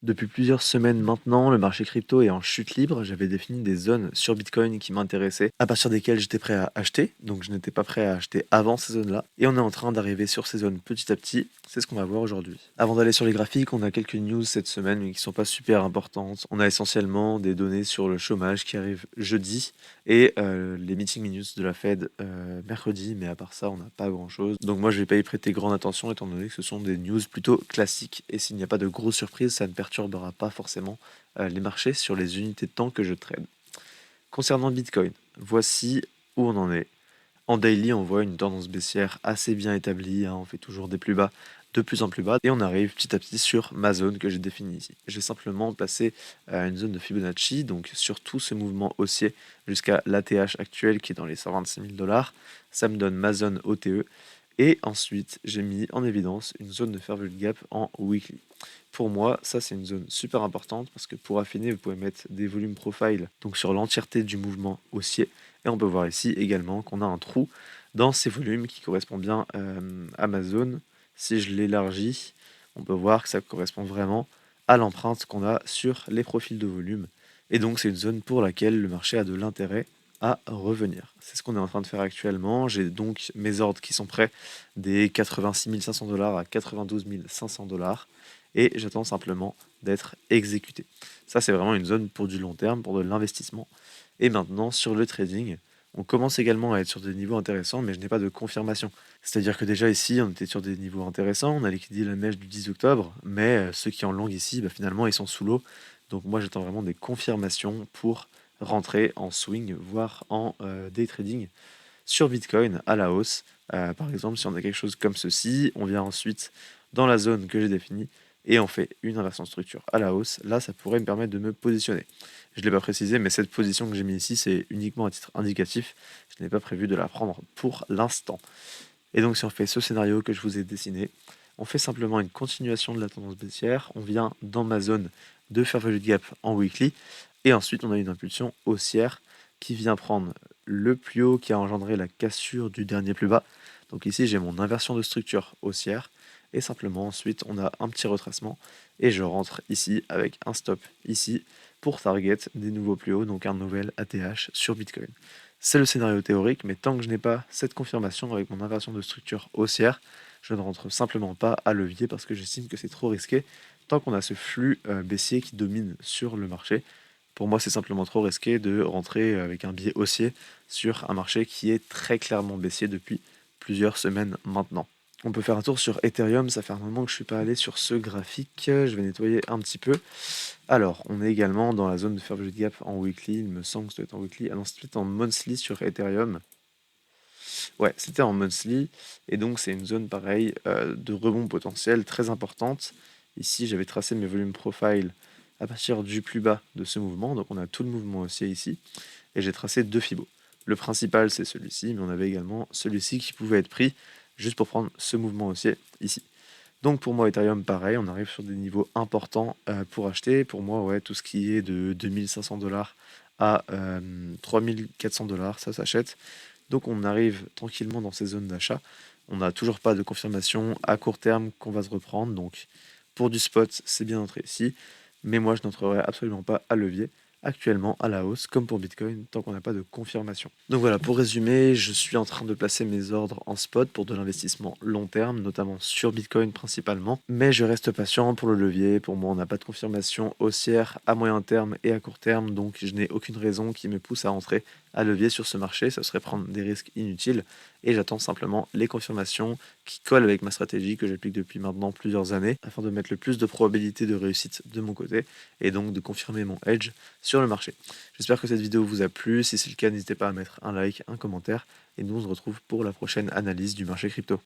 Depuis plusieurs semaines maintenant, le marché crypto est en chute libre. J'avais défini des zones sur Bitcoin qui m'intéressaient, à partir desquelles j'étais prêt à acheter. Donc je n'étais pas prêt à acheter avant ces zones-là. Et on est en train d'arriver sur ces zones petit à petit. C'est ce qu'on va voir aujourd'hui. Avant d'aller sur les graphiques, on a quelques news cette semaine, mais qui sont pas super importantes. On a essentiellement des données sur le chômage qui arrivent jeudi et les meeting minutes de la Fed mercredi. Mais à part ça, on n'a pas grand-chose. Donc moi, je vais pas y prêter grande attention étant donné que ce sont des news plutôt classiques. Et s'il n'y a pas de grosses surprises, ça ne perturbera pas forcément les marchés sur les unités de temps que je trade. Concernant Bitcoin, voici où on en est. En daily, on voit une tendance baissière assez bien établie, hein, on fait toujours des plus bas, de plus en plus bas, et on arrive petit à petit sur ma zone que j'ai définie ici. J'ai simplement placé une zone de Fibonacci, donc sur tout ce mouvement haussier jusqu'à l'ATH actuel qui est dans les 126 000 dollars, ça me donne ma zone OTE, et ensuite j'ai mis en évidence une zone de fair value gap en weekly. Pour moi, ça c'est une zone super importante parce que pour affiner, vous pouvez mettre des volumes profile donc sur l'entièreté du mouvement haussier. Et on peut voir ici également qu'on a un trou dans ces volumes qui correspond bien à ma zone. Si je l'élargis, on peut voir que ça correspond vraiment à l'empreinte qu'on a sur les profils de volume. Et donc c'est une zone pour laquelle le marché a de l'intérêt à revenir. C'est ce qu'on est en train de faire actuellement. J'ai donc mes ordres qui sont prêts des 86 500 dollars à 92 500 dollars et j'attends simplement d'être exécuté. Ça, c'est vraiment une zone pour du long terme, pour de l'investissement. Et maintenant, sur le trading, on commence également à être sur des niveaux intéressants, mais je n'ai pas de confirmation. C'est-à-dire que déjà ici, on était sur des niveaux intéressants, on a liquidé la mèche du 10 octobre, mais ceux qui en longue ici, bah, finalement, ils sont sous l'eau. Donc moi, j'attends vraiment des confirmations pour rentrer en swing, voire en day trading sur Bitcoin à la hausse. Par exemple, si on a quelque chose comme ceci, on vient ensuite dans la zone que j'ai définie et on fait une inversion de structure à la hausse. Là, ça pourrait me permettre de me positionner. Je ne l'ai pas précisé, mais cette position que j'ai mis ici, c'est uniquement à titre indicatif. Je n'ai pas prévu de la prendre pour l'instant. Et donc, si on fait ce scénario que je vous ai dessiné, on fait simplement une continuation de la tendance baissière. On vient dans ma zone de fair value gap en weekly. Et ensuite, on a une impulsion haussière qui vient prendre le plus haut qui a engendré la cassure du dernier plus bas. Donc ici, j'ai mon inversion de structure haussière. Et simplement, ensuite, on a un petit retracement. Et je rentre ici avec un stop ici pour target des nouveaux plus hauts, donc un nouvel ATH sur Bitcoin. C'est le scénario théorique, mais tant que je n'ai pas cette confirmation avec mon inversion de structure haussière, je ne rentre simplement pas à levier parce que j'estime que c'est trop risqué tant qu'on a ce flux baissier qui domine sur le marché. Pour moi, c'est simplement trop risqué de rentrer avec un biais haussier sur un marché qui est très clairement baissier depuis plusieurs semaines maintenant. On peut faire un tour sur Ethereum, ça fait un moment que je ne suis pas allé sur ce graphique, je vais nettoyer un petit peu. Alors, on est également dans la zone de fair value gap en weekly, il me semble que ça doit être en weekly. Ah non, c'est peut-être en monthly sur Ethereum. Ouais, c'était en monthly, et donc c'est une zone pareille de rebond potentiel très importante. Ici, j'avais tracé mes volumes profile à partir du plus bas de ce mouvement, donc on a tout le mouvement haussier ici, et j'ai tracé deux Fibos. Le principal, c'est celui-ci, mais on avait également celui-ci qui pouvait être pris juste pour prendre ce mouvement haussier ici. Donc pour moi, Ethereum, pareil, on arrive sur des niveaux importants pour acheter. Pour moi, ouais, tout ce qui est de 2500 dollars à 3400 dollars, ça s'achète. Donc on arrive tranquillement dans ces zones d'achat. On n'a toujours pas de confirmation à court terme qu'on va se reprendre. Donc pour du spot, c'est bien d'entrer ici. Mais moi, je n'entrerai absolument pas à levier actuellement à la hausse, comme pour Bitcoin, tant qu'on n'a pas de confirmation. Donc voilà, pour résumer, je suis en train de placer mes ordres en spot pour de l'investissement long terme, notamment sur Bitcoin principalement, mais je reste patient pour le levier. Pour moi, on n'a pas de confirmation haussière à moyen terme et à court terme, donc je n'ai aucune raison qui me pousse à entrer à levier sur ce marché, ça serait prendre des risques inutiles, et j'attends simplement les confirmations qui collent avec ma stratégie que j'applique depuis maintenant plusieurs années, afin de mettre le plus de probabilité de réussite de mon côté, et donc de confirmer mon edge sur le marché. J'espère que cette vidéo vous a plu. Si c'est le cas, n'hésitez pas à mettre un like, un commentaire. Et nous, on se retrouve pour la prochaine analyse du marché crypto.